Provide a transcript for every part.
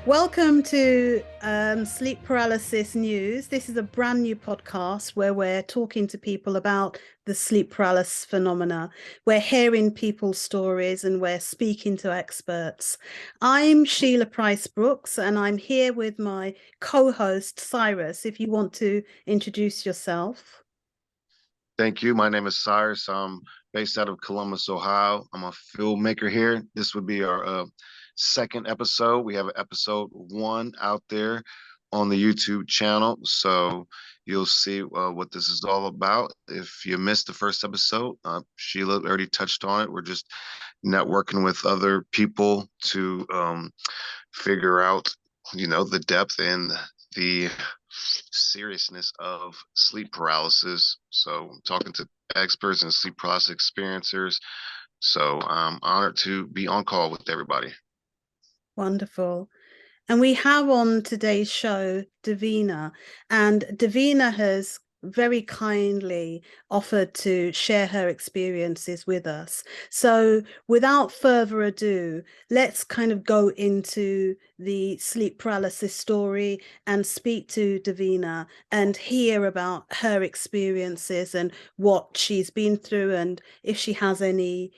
Welcome to Sleep Paralysis News. This is a brand new podcast where we're talking to people about the sleep paralysis phenomena. We're hearing people's stories and we're speaking to experts. I'm Sheila Price Brooks and I'm here with my co-host Cyrus. If you want to introduce yourself. Thank you. My name is Cyrus. I'm based out of Columbus, Ohio. I'm a filmmaker here. This would be our second episode. We have episode 1 out there on the YouTube channel. So you'll see what this is all about. If you missed the first episode, Sheila already touched on it. We're just networking with other people to figure out, the depth and the seriousness of sleep paralysis. So I'm talking to experts and sleep paralysis experiencers. So I'm honored to be on call with everybody. Wonderful. And we have on today's show Davena, and Davena has very kindly offered to share her experiences with us. So without further ado, let's kind of go into the sleep paralysis story and speak to Davena and hear about her experiences and what she's been through and if she has any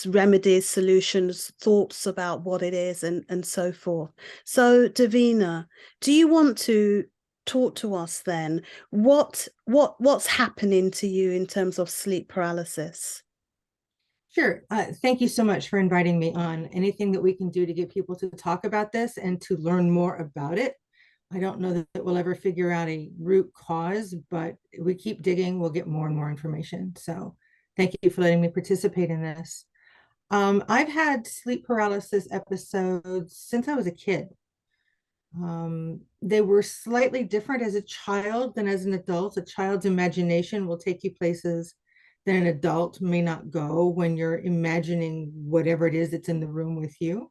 remedies, solutions, thoughts about what it is and so forth. So Davena, do you want to talk to us then? What's happening to you in terms of sleep paralysis? Sure. Thank you so much for inviting me on. Anything that we can do to get people to talk about this and to learn more about it. I don't know that we'll ever figure out a root cause, but we keep digging, we'll get more and more information. So thank you for letting me participate in this. I've had sleep paralysis episodes since I was a kid. They were slightly different as a child than as an adult. A child's imagination will take you places that an adult may not go when you're imagining whatever it is that's in the room with you.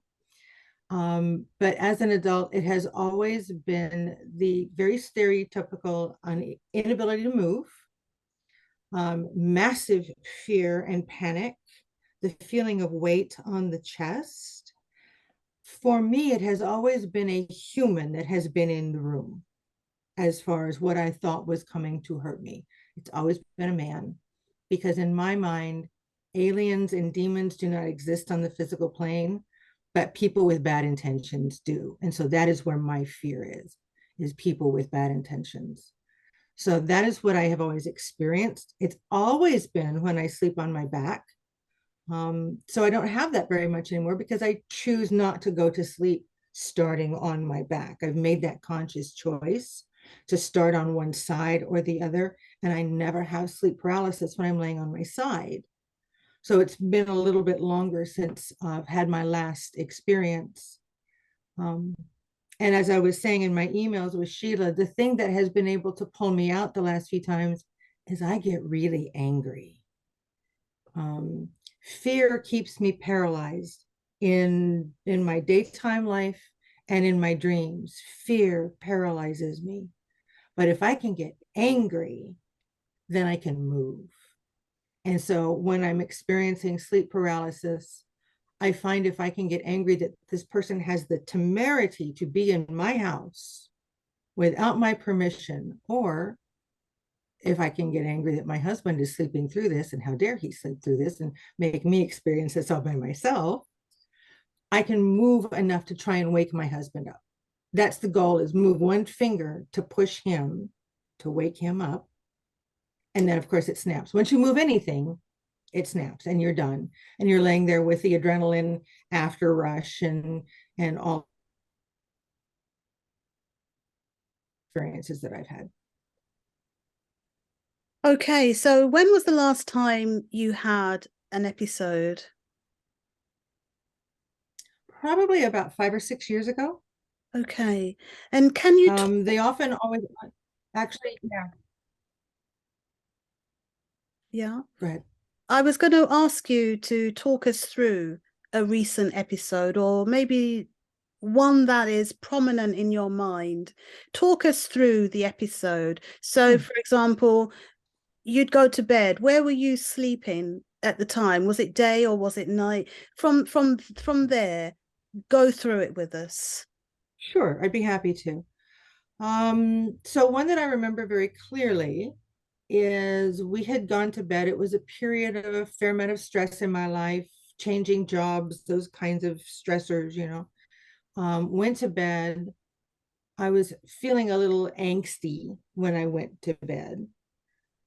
But as an adult, it has always been the very stereotypical inability to move, massive fear and panic, the feeling of weight on the chest. For me, it has always been a human that has been in the room as far as what I thought was coming to hurt me. It's always been a man, because in my mind, aliens and demons do not exist on the physical plane, but people with bad intentions do. And so that is where my fear is people with bad intentions. So that is what I have always experienced. It's always been when I sleep on my back. So I don't have that very much anymore because I choose not to go to sleep starting on my back. I've made that conscious choice to start on one side or the other, and I never have sleep paralysis when I'm laying on my side. So it's been a little bit longer since I've had my last experience. And as I was saying in my emails with Sheila, the thing that has been able to pull me out the last few times is I get really angry. Fear keeps me paralyzed in my daytime life and in my dreams. Fear paralyzes me. But if I can get angry, then I can move. And so when I'm experiencing sleep paralysis, I find if I can get angry that this person has the temerity to be in my house without my permission, or if I can get angry that my husband is sleeping through this and how dare he sleep through this and make me experience this all by myself, I can move enough to try and wake my husband up. That's the goal, is move one finger to push him, to wake him up. And then of course it snaps. Once you move anything, it snaps and you're done. And you're laying there with the adrenaline after rush and all experiences that I've had. Okay, so when was the last time you had an episode? Probably about 5 or 6 years ago. Okay, and can you they often always actually, yeah. Yeah. Go ahead. I was going to ask you to talk us through a recent episode, or maybe one that is prominent in your mind. Talk us through the episode. So, for example, you'd go to bed. Where were you sleeping at the time? Was it day or was it night? From there, go through it with us. Sure, I'd be happy to. So one that I remember very clearly is we had gone to bed. It was a period of a fair amount of stress in my life, changing jobs, those kinds of stressors, you know. Went to bed. I was feeling a little angsty when I went to bed.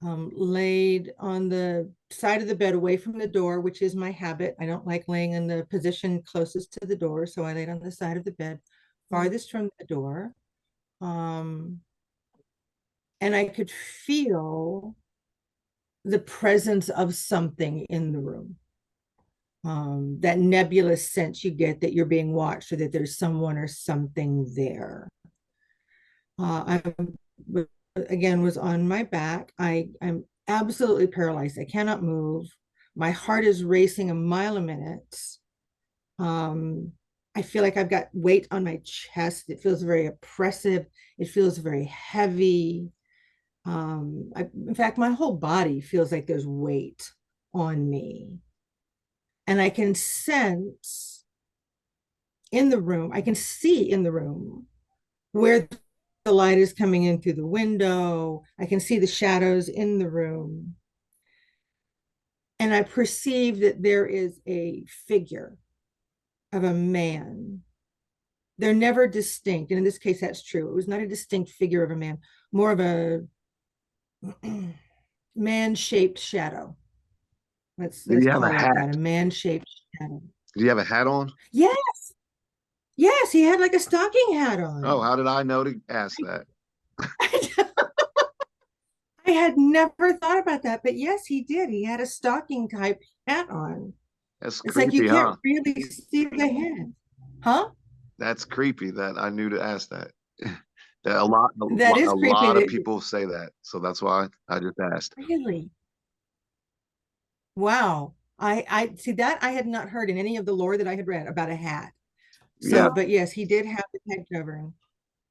Laid on the side of the bed away from the door, which is my habit. I don't like laying in the position closest to the door, so I laid on the side of the bed, Mm. farthest from the door. Um, and I could feel the presence of something in the room. That nebulous sense you get that you're being watched or that there's someone or something there. I again was on my back. I'm absolutely paralyzed. I cannot move. My heart is racing a mile a minute. Um, I feel like I've got weight on my chest. It feels very oppressive. It feels very heavy. In fact, my whole body feels like there's weight on me. And I can sense in the room, I can see in the room where the light is coming in through the window. I can see the shadows in the room. And I perceive that there is a figure of a man. They're never distinct. And in this case, that's true. It was not a distinct figure of a man, more of a man-shaped shadow. Did Let's he have a call it hat? that, a man-shaped shadow. Did he have a hat on? Yes, yes, he had like a stocking hat Oh, on. how did I know to ask that? I had never thought about that, but yes, he did. He had a stocking type hat on. That's It's like you creepy, can't huh? really see the head. Huh? That's creepy that I knew to ask that. That That is a creepy. lot of That people say that, so that's why I just asked. really. Wow. I see that I had not heard in any of the lore that I had read about a hat. Yeah, So, but yes, he did have the head covering.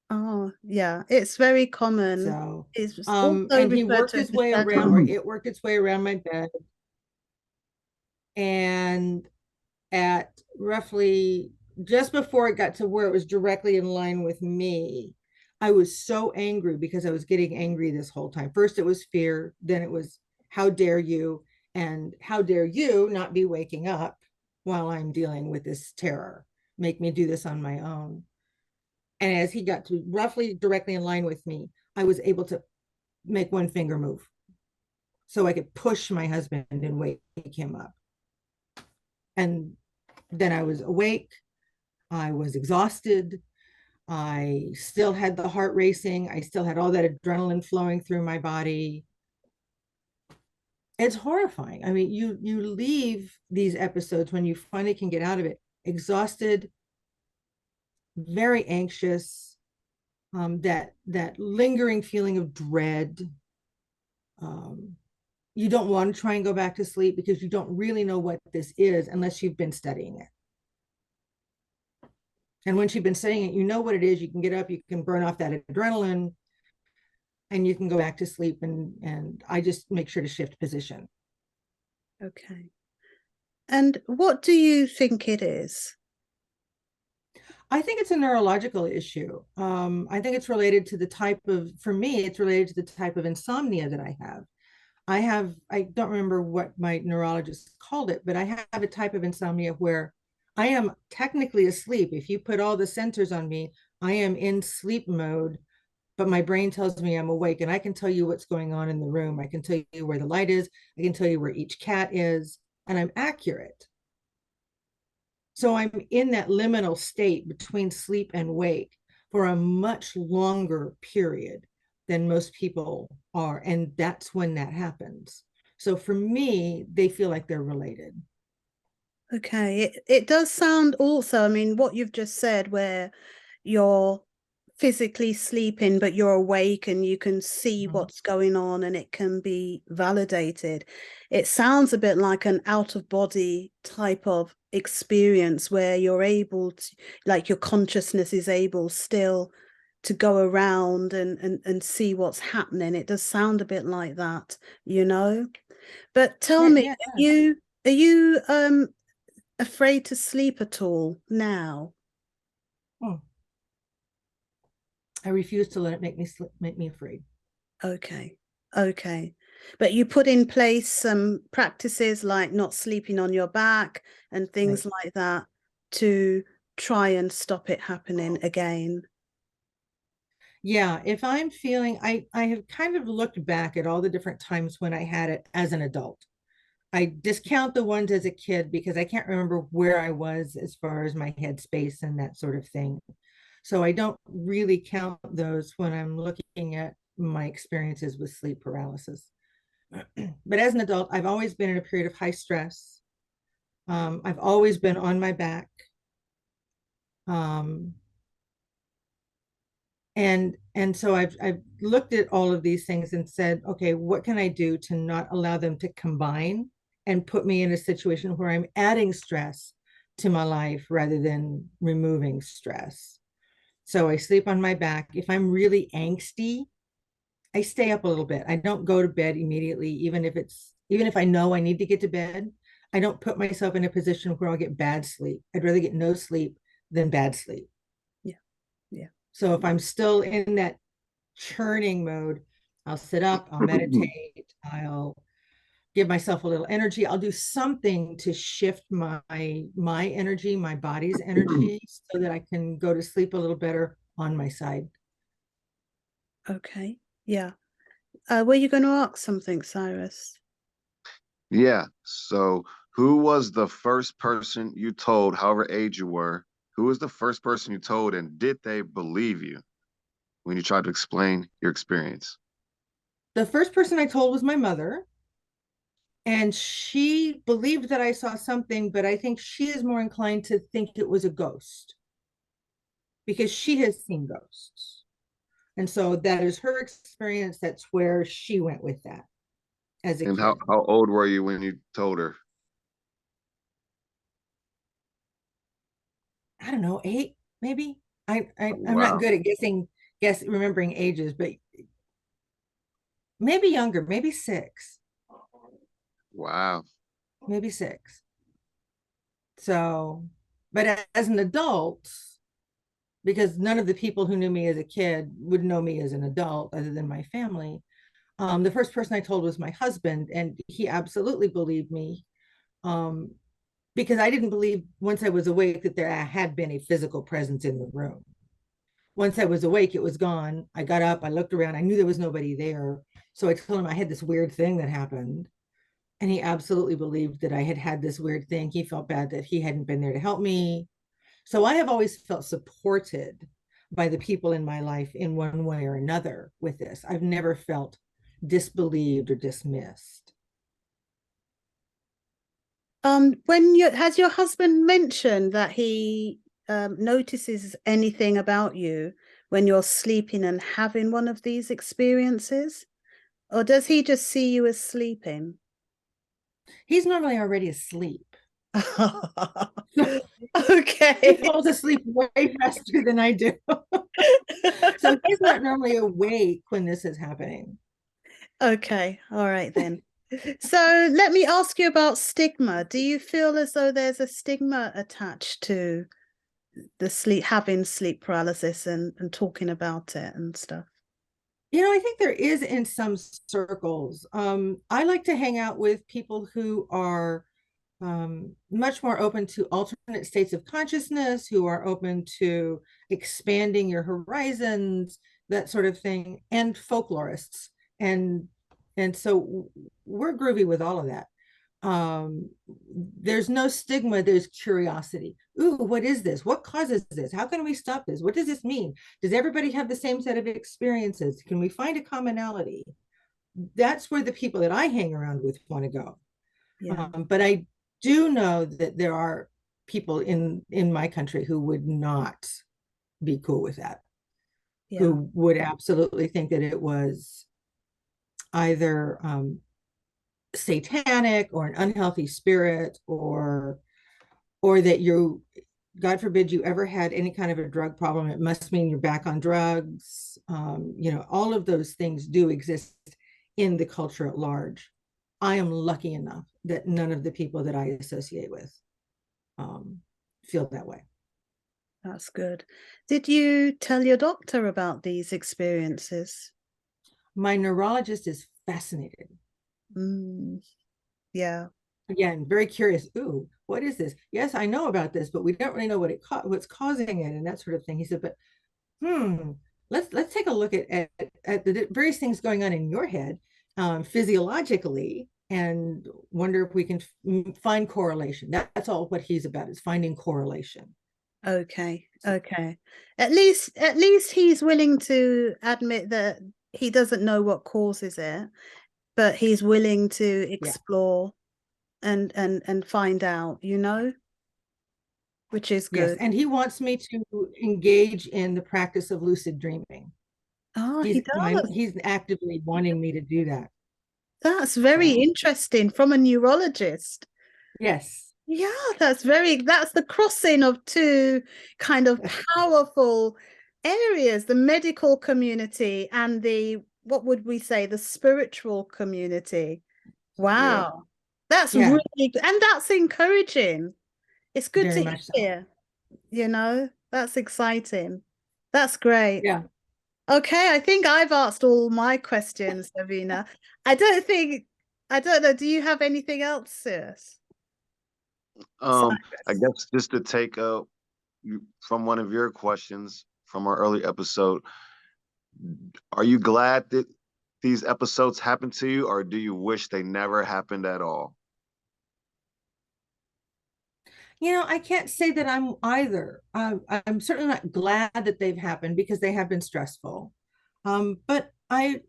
Oh, yeah, it's very common. So, It's also and he referred worked to as his the way around, or shadow. it worked its way around my bed. And at roughly just before it got to where it was directly in line with me, I was so angry because I was getting angry this whole time. First, it was fear, then it was, how dare you? And how dare you not be waking up while I'm dealing with this terror? Make me do this on my own. And as he got to roughly directly in line with me, I was able to make one finger move so I could push my husband and wake him up. And then I was awake. I was exhausted. I still had the heart racing. I still had all that adrenaline flowing through my body. It's horrifying. I mean, you leave these episodes when you finally can get out of it, exhausted, very anxious, that lingering feeling of dread. Um, you don't want to try and go back to sleep because you don't really know what this is unless you've been studying it. And once you've been studying it, you know what it is. You can get up, you can burn off that adrenaline, and you can go back to sleep. And I just make sure to shift position. Okay. And what do you think it is? I think it's a neurological issue. I think it's related to the type of, for me, it's related to the type of insomnia that I have. I don't remember what my neurologist called it, but I have a type of insomnia where I am technically asleep. If you put all the sensors on me, I am in sleep mode, but my brain tells me I'm awake, and I can tell you what's going on in the room. I can tell you where the light is. I can tell you where each cat is, and I'm accurate. So I'm in that liminal state between sleep and wake for a much longer period than most people are. And that's when that happens. So for me, they feel like they're related. Okay, it does sound also, I mean, what you've just said, where you're physically sleeping, but you're awake and you can see Mm-hmm. what's going on and it can be validated. It sounds a bit like an out of body type of experience where you're able to, like your consciousness is able still to go around and see what's happening. It does sound a bit like that, you know? But tell Yeah, me, yeah. are you afraid to sleep at all now? Hmm. I refuse to let it make me afraid. Okay. Okay. But you put in place some practices like not sleeping on your back and Right. things like that to try and stop it happening again. Yeah, if I'm feeling, I have kind of looked back at all the different times when I had it as an adult. I discount the ones as a kid because I can't remember where I was as far as my headspace and that sort of thing. So I don't really count those when I'm looking at my experiences with sleep paralysis. But as an adult, I've always been in a period of high stress. I've always been on my back. Um, and so I've looked at all of these things and said, okay, what can I do to not allow them to combine and put me in a situation where I'm adding stress to my life rather than removing stress. So I sleep on my back. If I'm really angsty, I stay up a little bit. I don't go to bed immediately, even if I know I need to get to bed. I don't put myself in a position where I'll get bad sleep. I'd rather get no sleep than bad sleep. Yeah. Yeah. So if I'm still in that churning mode, I'll sit up, I'll meditate, I'll give myself a little energy. I'll do something to shift my energy, my body's energy, so that I can go to sleep a little better on my side. Okay. Yeah. Were you going to ask something, Cyrus? Yeah. So, who was the first person you told, however age you were? Who was the first person you told, and did they believe you when you tried to explain your experience? The first person I told was my mother, and she believed that I saw something, but I think she is more inclined to think it was a ghost because she has seen ghosts. And so that is her experience. That's where she went with that as a And kid. how old were you when you told her? I don't know, 8 maybe. Oh, I'm not wow. good at remembering ages, but maybe younger, maybe 6, Wow. maybe 6. So, but as an adult, because none of the people who knew me as a kid would know me as an adult other than my family. The first person I told was my husband, and he absolutely believed me. Um, because I didn't believe once I was awake that there had been a physical presence in the room. Once I was awake, it was gone. I got up, I looked around, I knew there was nobody there. So I told him I had this weird thing that happened. And he absolutely believed that I had had this weird thing. He felt bad that he hadn't been there to help me. So I have always felt supported by the people in my life in one way or another with this. I've never felt disbelieved or dismissed. When you has your husband mentioned that he notices anything about you when you're sleeping and having one of these experiences? Or does he just see you as sleeping? He's normally already asleep. He Okay. falls asleep way faster than I do. So he's not normally awake when this is happening. Okay. All right then. So let me ask you about stigma. Do you feel as though there's a stigma attached to the having sleep paralysis and talking about it and stuff? I think there is in some circles. I like to hang out with people who are much more open to alternate states of consciousness, who are open to expanding your horizons, that sort of thing, and folklorists. And so we're groovy with all of that. There's no stigma, there's curiosity. Ooh, what is this? What causes this? How can we stop this? What does this mean? Does everybody have the same set of experiences? Can we find a commonality? That's where the people that I hang around with want to go. Yeah. But I do know that there are people in my country who would not be cool with that, Yeah. who would absolutely think that it was either satanic or an unhealthy spirit, or that you, God forbid, you ever had any kind of a drug problem. It must mean you're back on drugs. All of those things do exist in the culture at large. I am lucky enough that none of the people that I associate with feel that way. That's good. Did you tell your doctor about these experiences? My neurologist is fascinated. Mm, yeah. Again, very curious. Ooh, what is this? Yes, I know about this, but we don't really know what's causing it and that sort of thing. He said, but let's take a look at the various things going on in your head physiologically and wonder if we can find correlation. That's all what he's about, is finding correlation. Okay. Okay. At least he's willing to admit that he doesn't know what causes it, but he's willing to Yeah. explore and find out, which is Yes. good. And he wants me to engage in the practice of lucid dreaming. Oh, he does. He's actively wanting me to do that. That's very So interesting from a neurologist. yes. Yeah, that's the crossing of two kind of powerful areas, the medical community and what would we say, the spiritual community. Yeah. Wow. That's Yeah, really good. And that's encouraging. It's good very to much so. hear, that's exciting. That's great. Yeah. Okay, I think I've asked all my questions, Davina. I don't know, do you have anything else, sis? I Cyrus. guess just to take from one of your questions from our early episode, are you glad that these episodes happened to you, or do you wish they never happened at all? I can't say that I'm either. I'm certainly not glad that they've happened because they have been stressful. But I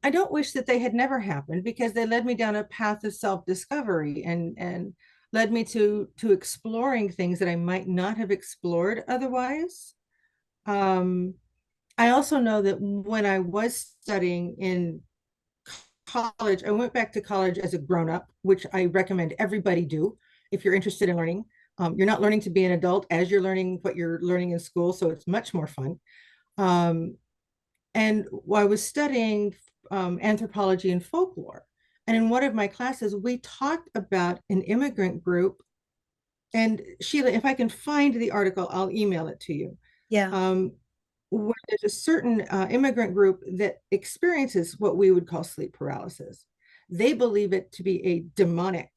don't wish that they had never happened because they led me down a path of self-discovery and led me to exploring things that I might not have explored otherwise. Um, I also know that when I was studying in college, I went back to college as a grown-up, which I recommend everybody do if you're interested in learning. You're not learning to be an adult as you're learning what you're learning in school, so it's much more fun. Um, and I was studying anthropology and folklore. And in one of my classes, we talked about an immigrant group. And Sheila, if I can find the article, I'll email it to you. Yeah. Um, where there's a certain immigrant group that experiences what we would call sleep paralysis. They believe it to be a demonic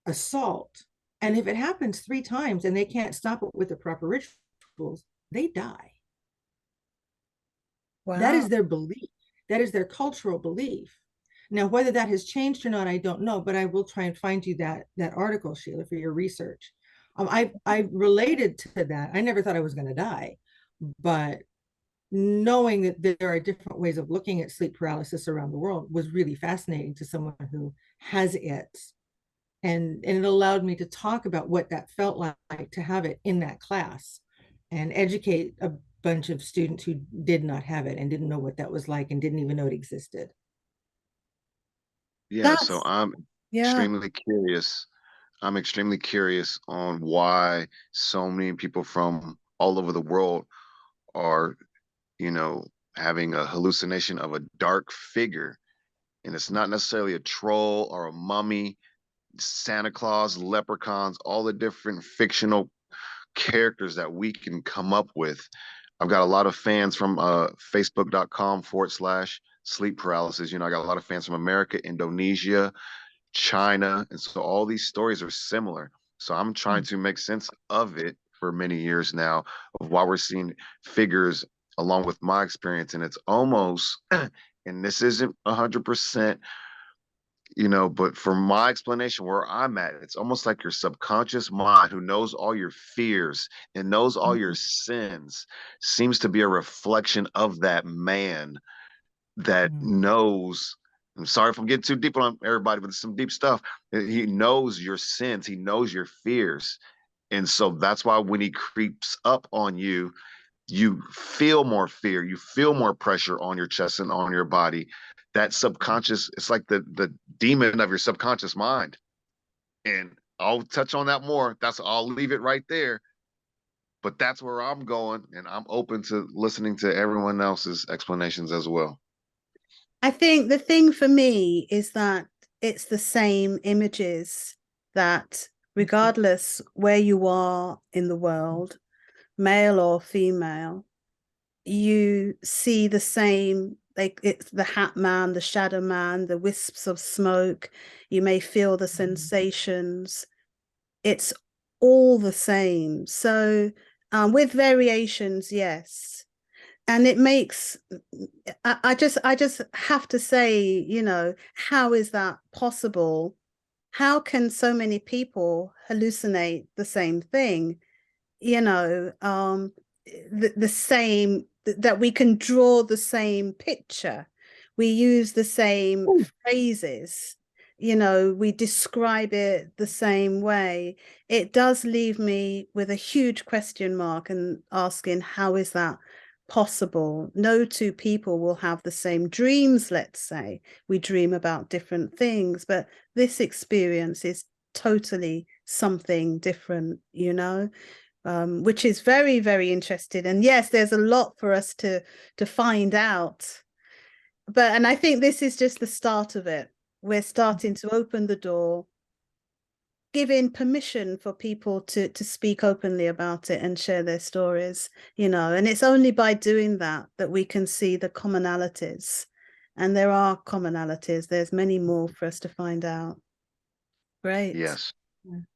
assault. And if it happens 3 times and they can't stop it with the proper rituals, they die. That Wow. is their belief. That is their cultural belief. Now, whether that has changed or not, I don't know, but I will try and find you that article, Sheila, for your research. I related to that. I never thought I was going to die, but knowing that there are different ways of looking at sleep paralysis around the world was really fascinating to someone who has it. And it allowed me to talk about what that felt like to have it in that class and educate a bunch of students who did not have it and didn't know what that was like and didn't even know it existed. Yeah, so That's, yeah. extremely curious. I'm extremely curious on why so many people from all over the world are, you know, having a hallucination of a dark figure. And it's not necessarily a troll or a mummy, Santa Claus, leprechauns, all the different fictional characters that we can come up with. I've got a lot of fans from facebook.com/ sleep paralysis. I got a lot of fans from America, Indonesia, China. And so all these stories are similar. So I'm trying to make sense of it for many years now of why we're seeing figures along with my experience. And it's almost, and this isn't 100%, but for my explanation where I'm at, it's almost like your subconscious mind, who knows all your fears and knows all your sins, seems to be a reflection of that man that knows. I'm sorry if I'm getting too deep on everybody, but it's some deep stuff. He knows your sins, he knows your fears. And so that's why when he creeps up on you, you feel more fear, you feel more pressure on your chest and on your body. That subconscious, it's like the demon of your subconscious mind. And I'll touch on that more. I'll leave it right there. But that's where I'm going, and I'm open to listening to everyone else's explanations as well. I think the thing for me is that it's the same images that regardless where you are in the world, male or female, you see the same, like it's the hat man, the shadow man, the wisps of smoke. You may feel the sensations. It's all the same. So with variations, yes. And it makes, I just have to say, you know, how is that possible? How can so many people hallucinate the same thing? You know, the same, that we can draw the same picture. We use the same phrases, you know, we describe it the same way. It does leave me with a huge question mark and asking, how is that possible? No two people will have the same dreams, let's say. We dream about different things, but this experience is totally something different, you know? Which is very, very interesting. And yes, there's a lot for us to find out. And I think this is just the start of it. We're starting to open the door, giving permission for people to speak openly about it and share their stories, you know, and it's only by doing that that we can see the commonalities. And there are commonalities. There's many more for us to find out. Great. Yes.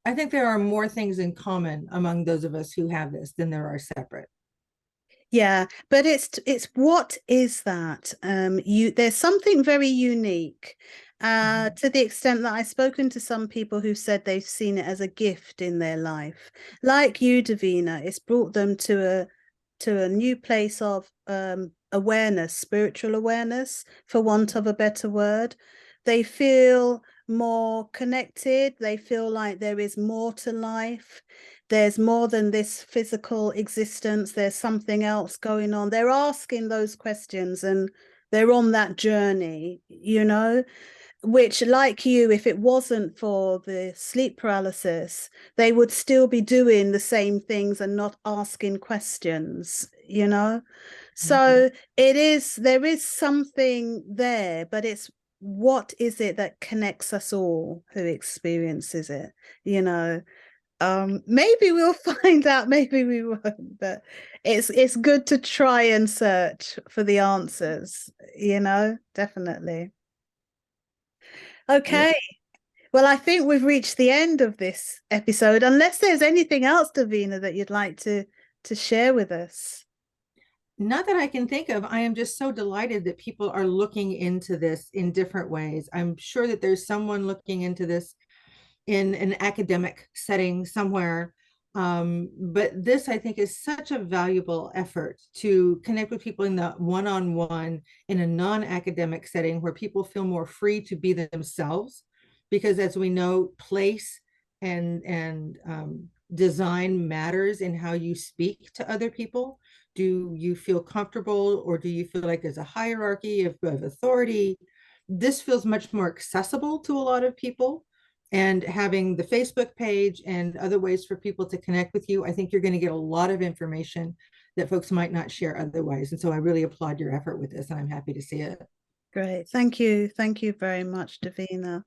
I think there are more things in common among those of us who have this than there are separate. Yeah, but it's what is that? There's something very unique, to the extent that I've spoken to some people who said they've seen it as a gift in their life. Like you, Davena, it's brought them to a new place of awareness, spiritual awareness, for want of a better word. They feel more connected. They feel like there is more to life. There's more than this physical existence. There's something else going on. They're asking those questions and they're on that journey, you know, which, like you, if it wasn't for the sleep paralysis, they would still be doing the same things and not asking questions, you know. So there is something there, but it's, what is it that connects us all who experiences it, you know? Maybe we'll find out, maybe we won't, but it's good to try and search for the answers, you know, definitely. Okay. Yeah. Well, I think we've reached the end of this episode, unless there's anything else, Davena, that you'd like to share with us. Not that I can think of. I am just so delighted that people are looking into this in different ways. I'm sure that there's someone looking into this in an academic setting somewhere. But this, I think, is such a valuable effort to connect with people in the one-on-one, in a non-academic setting where people feel more free to be themselves. Because as we know, place and design matters in how you speak to other people. Do you feel comfortable, or do you feel like there's a hierarchy of authority? This feels much more accessible to a lot of people. And having the Facebook page and other ways for people to connect with you, I think you're going to get a lot of information that folks might not share otherwise. And so I really applaud your effort with this, and I'm happy to see it. Great. Thank you. Thank you very much, Davena.